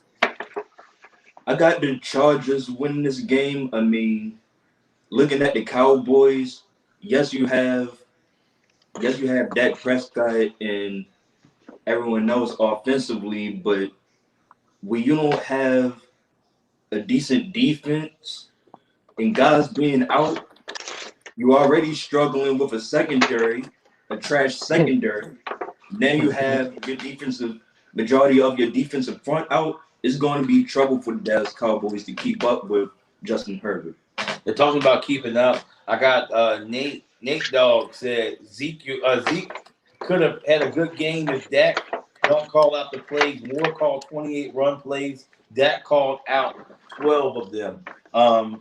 C: I got the Chargers winning this game. I mean, looking at the Cowboys, yes, you have Dak Prescott and everyone else offensively, but when you don't have a decent defense and guys being out, you're already struggling with a trash secondary. Now you have your majority of your defensive front out. It's going to be trouble for the Dallas Cowboys to keep up with Justin Herbert.
B: They're talking about keeping up. I got Nate Dogg said Zeke could have had a good game if Dak don't call out the plays. Moore called 28 run plays. Dak called out 12 of them.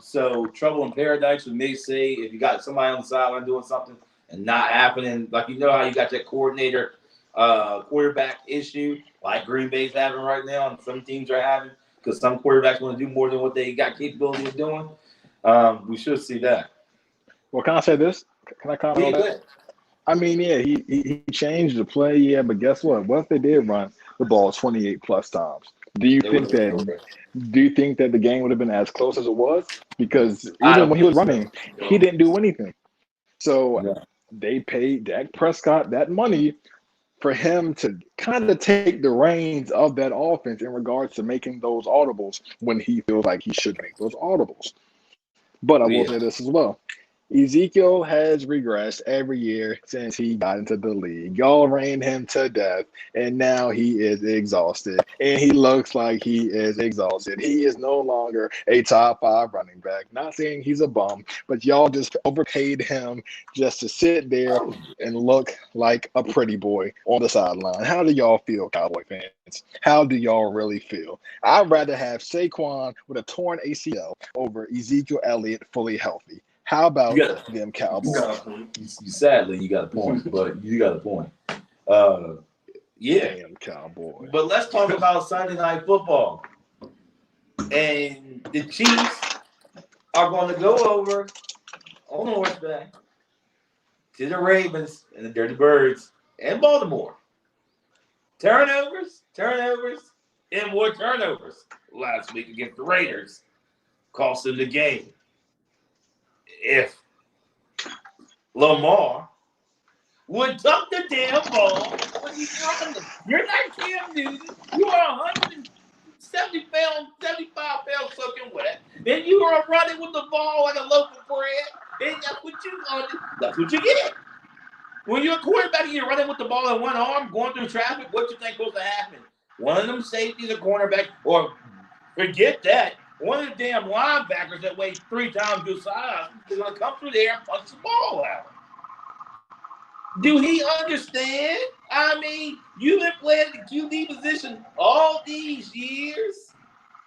B: So trouble in paradise with may say if you got somebody on the sideline doing something and not happening, like you know how you got that coordinator quarterback issue like Green Bay's having right now and some teams are having because some quarterbacks want to do more than what they got capability of doing. We should see that.
A: Well, can I say this? Can I comment on that?
B: Good.
A: I mean, yeah, he changed the play, yeah, but guess what? What if they did run the ball 28 plus times? Do you think that the game would have been as close as it was? Because
B: I
A: even
B: don't
A: when he was
B: think so.
A: running, he didn't do anything. So
B: Yeah.
A: they paid Dak Prescott that money for him to kind of take the reins of that offense in regards to making those audibles when he feels like he should make those audibles. But I will say this as well. Ezekiel has regressed every year since he got into the league. Y'all ran him to death, and now he is exhausted. And he looks like he is exhausted. He is no longer a top 5 running back. Not saying he's a bum, but y'all just overpaid him just to sit there and look like a pretty boy on the sideline. How do y'all feel, Cowboy fans? How do y'all really feel? I'd rather have Saquon with a torn ACL over Ezekiel Elliott fully healthy. How about them Cowboys?
B: Sadly, you got a point, but you got a point. Yeah.
A: Damn Cowboys.
B: But let's talk about Sunday Night Football. And the Chiefs are going to go over on horseback to the Ravens and the Dirty Birds and Baltimore. Turnovers, and more turnovers last week against the Raiders cost them the game. If Lamar would tuck the damn ball when he's running, you're not Cam Newton. You are 175 pounds soaking wet. Then you are running with the ball like a loaf of bread. And that's what you get. When you're a quarterback and you're running with the ball in one arm, going through traffic, what you think supposed to happen? One of them safeties, a cornerback, or forget that. One of the damn linebackers that weighs 3 times your size is going to come through there and punch the ball out. Do he understand? I mean, you've been playing the QB position all these years.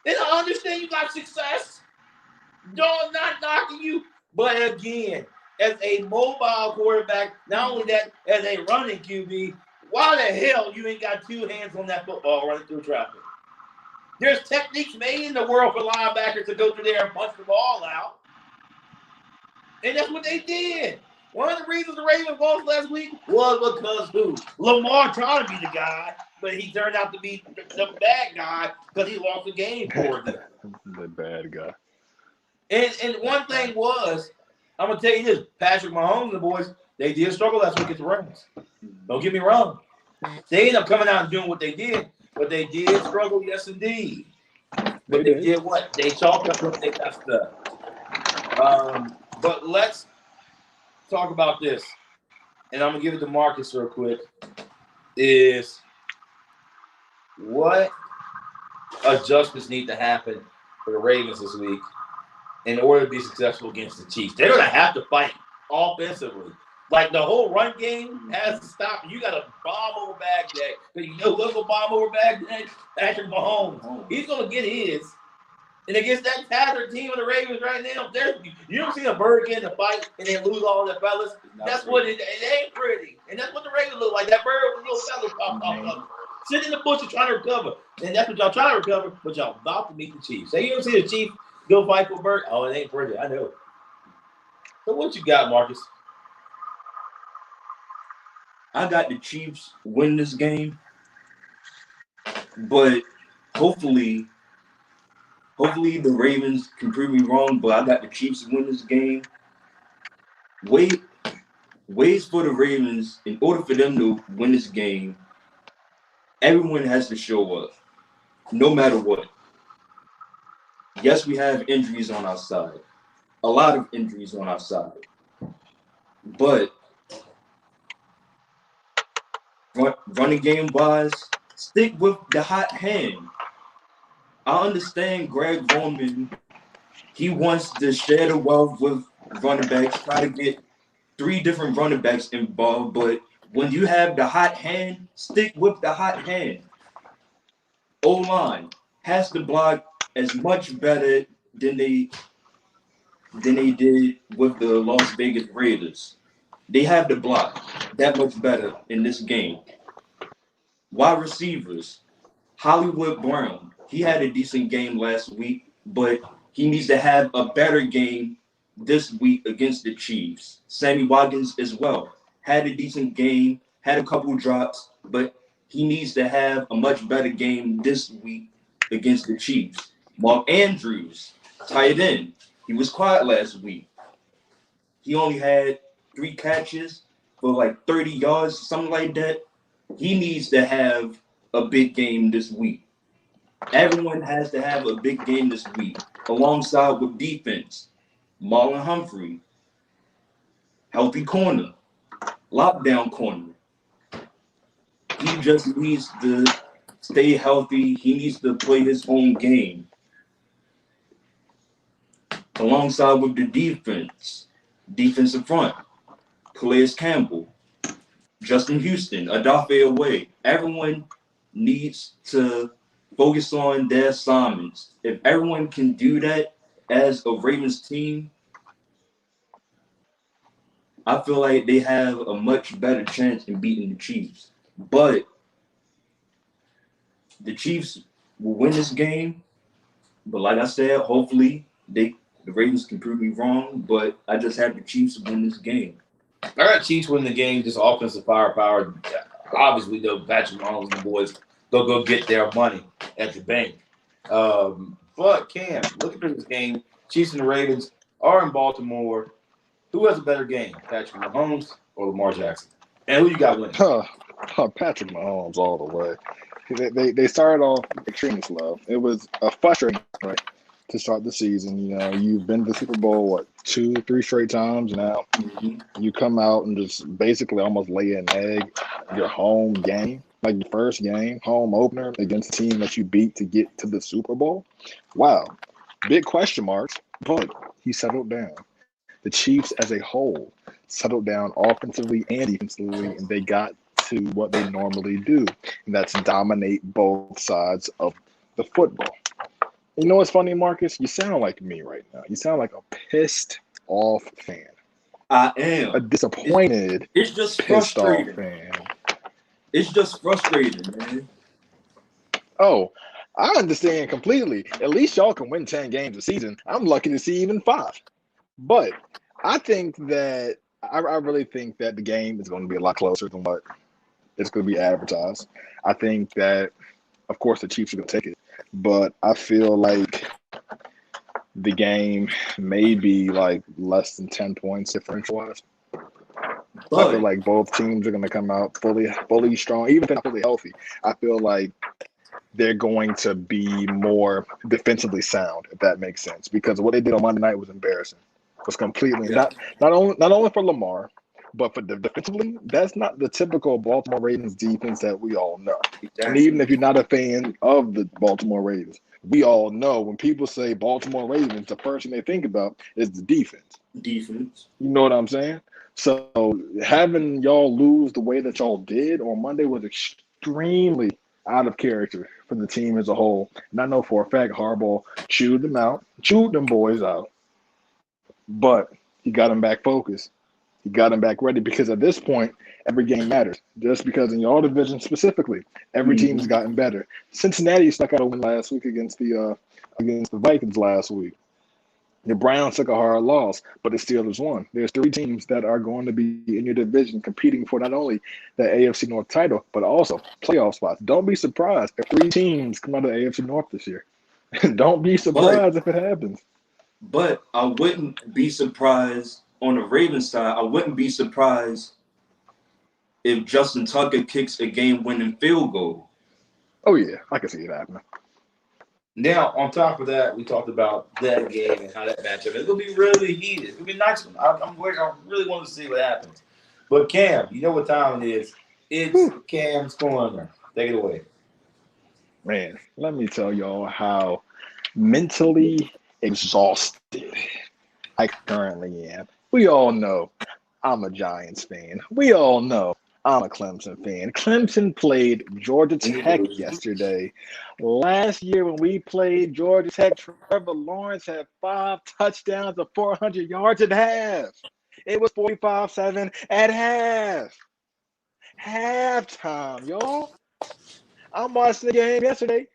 B: They don't understand you got success. Not knocking you. But again, as a mobile quarterback, not only that, as a running QB, why the hell you ain't got 2 hands on that football running through traffic? There's techniques made in the world for linebackers to go through there and punch the ball out. And that's what they did. One of the reasons the Ravens lost last week was because who? Lamar tried to be the guy, but he turned out to be the bad guy because he lost the game for them.
A: The bad guy.
B: And one thing was, I'm going to tell you this, Patrick Mahomes and the boys, they did struggle last week against the Rams. Don't get me wrong. They ended up coming out and doing what they did, but they did struggle, yes, indeed. But they did what? They chalked up what they messed up. But let's talk about this. And I'm going to give it to Marcus real quick. Is what adjustments need to happen for the Ravens this week in order to be successful against the Chiefs? They're going to have to fight offensively. Like the whole run game has to stop. You got to bomb over Baghdad. But you know who's going to bomb over Baghdad? Patrick Mahomes. He's going to get his. And against that tattered team of the Ravens right now, you don't see a bird get in a fight and then lose all their fellas. That's what it ain't pretty. And that's what the Ravens look like. That bird with little fellas off. Sitting in the bushes trying to recover. And that's what y'all trying to recover, but y'all about to meet the Chiefs. So you don't see the Chiefs go fight for a bird? Oh, it ain't pretty. I know. So what you got, Marcus?
C: I got the Chiefs win this game, but hopefully the Ravens can prove me wrong. But I got the Chiefs win this game. Ways for the Ravens, in order for them to win this game, everyone has to show up, no matter what. Yes, we have injuries on our side, a lot of injuries on our side, but running game wise, stick with the hot hand. I understand Greg Roman He wants to share the wealth with running backs, try to get 3 different running backs involved. But when you have the hot hand, stick with the hot hand. O-line has to block as much better than they did with the Las Vegas Raiders. They have to block that much better in this game. Wide receivers, Hollywood Brown, he had a decent game last week, but he needs to have a better game this week against the Chiefs. Sammy Watkins as well had a decent game, had a couple drops, but he needs to have a much better game this week against the Chiefs. Mark Andrews, tight end, he was quiet last week. He only had 3 catches for like 30 yards, something like that. He needs to have a big game this week. Everyone has to have a big game this week, alongside with defense. Marlon Humphrey, healthy corner, lockdown corner. He just needs to stay healthy. He needs to play his own game. Alongside with the defensive front, Calais Campbell, Justin Houston, Adafe Away. Everyone needs to focus on their assignments. If everyone can do that as a Ravens team, I feel like they have a much better chance in beating the Chiefs. But the Chiefs will win this game. But like I said, hopefully the Ravens can prove me wrong. But I just have the Chiefs win this game.
B: I got Chiefs win the game, just offensive firepower. Obviously, though, Patrick Mahomes and the boys, they'll go get their money at the bank. But Cam, looking at this game, Chiefs and the Ravens are in Baltimore. Who has a better game, Patrick Mahomes or Lamar Jackson? And who you got winning?
A: Patrick Mahomes all the way. They started off extremely slow. It was a frustrating, right, to start the season. You know, you've been to the Super Bowl, 2, 3 straight times now. You come out and just basically almost lay an egg. Your home game, like the first game, home opener against the team that you beat to get to the Super Bowl. Wow. Big question marks, but he settled down. The Chiefs as a whole settled down offensively and defensively, and they got to what they normally do, and that's dominate both sides of the football. You know what's funny, Marcus? You sound like me right now. You sound like a pissed off fan.
C: I am.
A: A disappointed,
C: it's just
A: pissed off
C: frustrating.
A: fan.
C: It's just frustrating, man.
A: Oh, I understand completely. At least y'all can win 10 games a season. I'm lucky to see even 5. But I think that I really think that the game is going to be a lot closer than what it's going to be advertised. I think that, of course, the Chiefs are going to take it, but I feel like the game may be like less than 10 points differential-wise. I feel like both teams are going to come out fully strong, even if they're not fully healthy. I feel like they're going to be more defensively sound, if that makes sense, because what they did on Monday night was embarrassing. Was completely not only for Lamar, but for defensively. That's not the typical Baltimore Ravens defense that we all know. Exactly. And even if you're not a fan of the Baltimore Ravens, we all know when people say Baltimore Ravens, the first thing they think about is the defense.
C: Defense.
A: You know what I'm saying? So having y'all lose the way that y'all did on Monday was extremely out of character for the team as a whole. And I know for a fact Harbaugh chewed them boys out. But he got him back focused. He got him back ready because at this point, every game matters. Just because in your division specifically, every team's gotten better. Cincinnati stuck out a win last week against the Vikings last week. The Browns took a hard loss, but the Steelers won. There's 3 teams that are going to be in your division competing for not only the AFC North title, but also playoff spots. Don't be surprised if 3 teams come out of the AFC North this year. Don't be surprised if it happens.
C: But I wouldn't be surprised on the Ravens side. I wouldn't be surprised if Justin Tucker kicks a game-winning field goal.
A: Oh, yeah. I can see it happening.
B: Now, on top of that, we talked about that game and how that matchup. It's going to be really heated. It's going to be a nice one. I really want to see what happens. But, Cam, you know what time it is. It's Cam's Corner. Take it away.
A: Man, let me tell y'all how mentally exhausted. I currently am. We all know I'm a Giants fan. We all know I'm a Clemson fan. Clemson played Georgia Tech yesterday. Last year when we played Georgia Tech, Trevor Lawrence had 5 touchdowns of 400 yards at half. It was 45-7 at half. Halftime, y'all. I'm watching the game yesterday.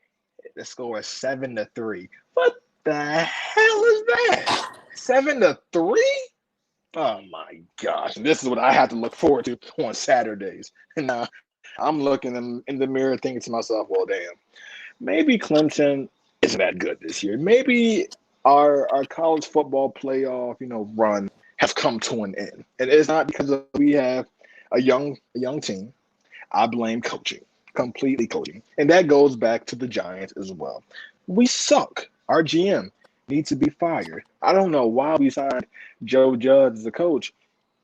A: The score is 7-3. What the hell is that? 7-3? Oh my gosh. And this is what I have to look forward to on Saturdays. And I'm looking in the mirror thinking to myself, well, damn, maybe Clemson isn't that good this year. Maybe our college football playoff, run has come to an end. And it's not because we have a young team. I blame coaching, completely coaching. And that goes back to the Giants as well. We suck. Our GM needs to be fired. I don't know why we signed Joe Judge as a coach.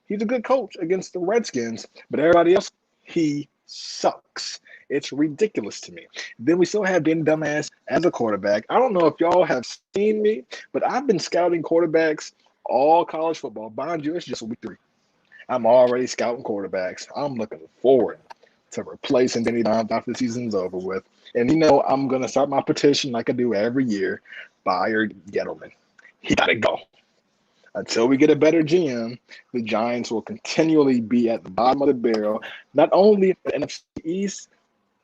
A: He's a good coach against the Redskins, but everybody else, he sucks. It's ridiculous to me. Then we still have Ben Dumbass as a quarterback. I don't know if y'all have seen me, but I've been scouting quarterbacks all college football. Mind you, it's just week 3. I'm already scouting quarterbacks. I'm looking forward to replacing Danny Dimes after the season's over with. And I'm going to start my petition like I do every year. Fire Gettleman. He got to go. Until we get a better GM, the Giants will continually be at the bottom of the barrel, not only in the NFC East,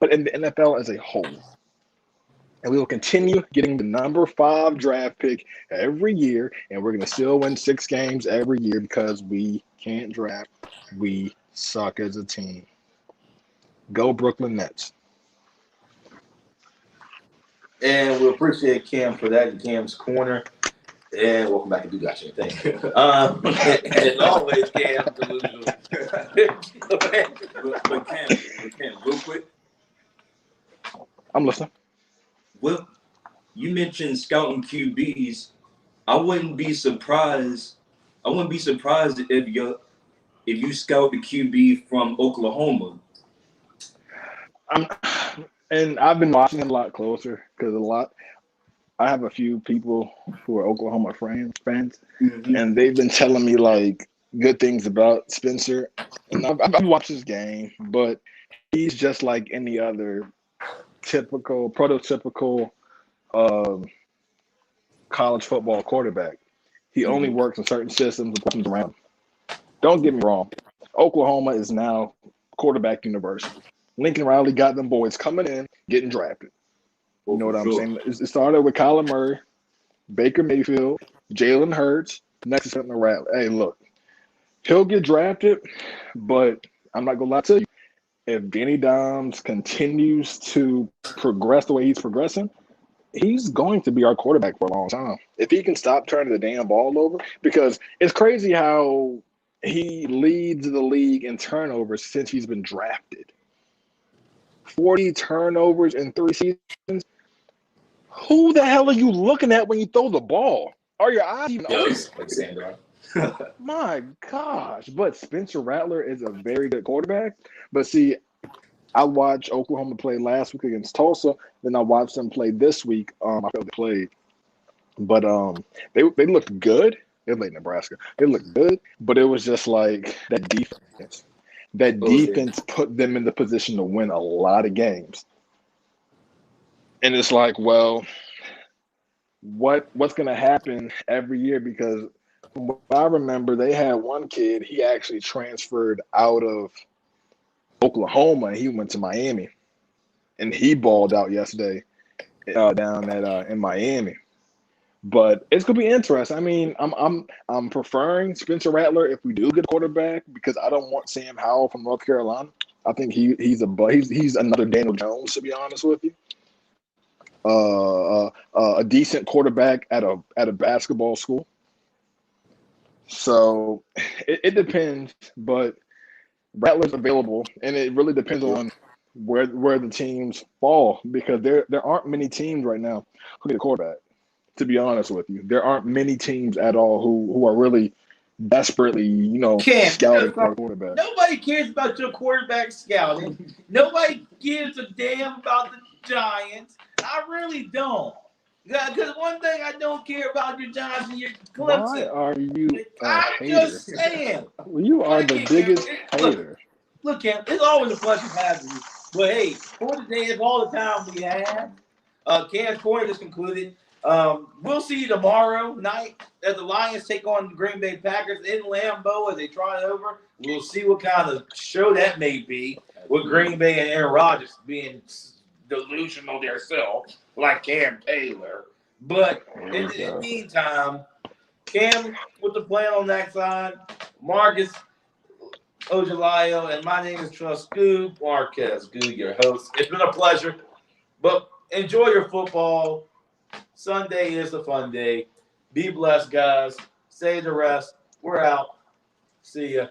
A: but in the NFL as a whole. And we will continue getting the number 5 draft pick every year, and we're going to still win 6 games every year because we can't draft. We suck as a team. Go Brooklyn Nets.
B: And we appreciate Cam for that in Cam's Corner. And welcome back to Do Gotcha. Thank you. And as always, Cam, delusional.
C: but Cam, real quick.
A: I'm listening.
C: Well, you mentioned scouting QBs. I wouldn't be surprised if you scout the QB from Oklahoma.
A: And I've been watching him a lot closer because I have a few people who are Oklahoma fans, and they've been telling me like good things about Spencer. And I've watched his game, but he's just like any other prototypical college football quarterback. He only works in certain systems and comes around. Don't get me wrong. Oklahoma is now quarterback university. Lincoln Riley got them boys coming in, getting drafted. You know what I'm saying? It started with Kyler Murray, Baker Mayfield, Jalen Hurts. Next is something to Rattler. Hey, look, he'll get drafted, but I'm not going to lie to you. If Danny Dimes continues to progress the way he's progressing, he's going to be our quarterback for a long time. If he can stop turning the damn ball over, because it's crazy how he leads the league in turnovers since he's been drafted. 40 turnovers in 3 seasons. Who the hell are you looking at when you throw the ball? Are your eyes even open? My gosh. But Spencer Rattler is a very good quarterback. But see, I watched Oklahoma play last week against Tulsa. Then I watched them play this week. I felt they played. But they looked good. They played Nebraska. They looked good. But it was just like that defense. That defense put them in the position to win a lot of games. And it's like, well, what's going to happen every year? Because from what I remember, they had one kid, he actually transferred out of Oklahoma, and he went to Miami. And he balled out yesterday down in Miami. But it's gonna be interesting. I mean, I'm preferring Spencer Rattler if we do get a quarterback because I don't want Sam Howell from North Carolina. I think he's another Daniel Jones, to be honest with you. A decent quarterback at a basketball school. So it depends, but Rattler's available, and it really depends on where the teams fall because there aren't many teams right now who get a quarterback. To be honest with you, there aren't many teams at all who are really desperately, scouting for a quarterback.
B: Nobody cares about your quarterback scouting. Nobody gives a damn about the Giants. I really don't. Because one thing I don't care about your Johnson, your
A: Why
B: Clemson.
A: are you a
B: I'm
A: hater?
B: just saying.
A: You are the biggest
B: Look,
A: hater.
B: Look, Cam, it's always a pleasure having you. But hey, for today is all the time we have. Cam's Corner is concluded. We'll see you tomorrow night as the Lions take on the Green Bay Packers in Lambeau as they try it over. We'll see what kind of show that may be with Green Bay and Aaron Rodgers being delusional themselves like Cam Taylor. But in the meantime, Cam with the plan on that side, Marcus Ojalayo, and my name is Trust Goode Marquez. Goode, your host. It's been a pleasure, but enjoy your football. Sunday is a fun day. Be blessed, guys. Say the rest. We're out. See ya.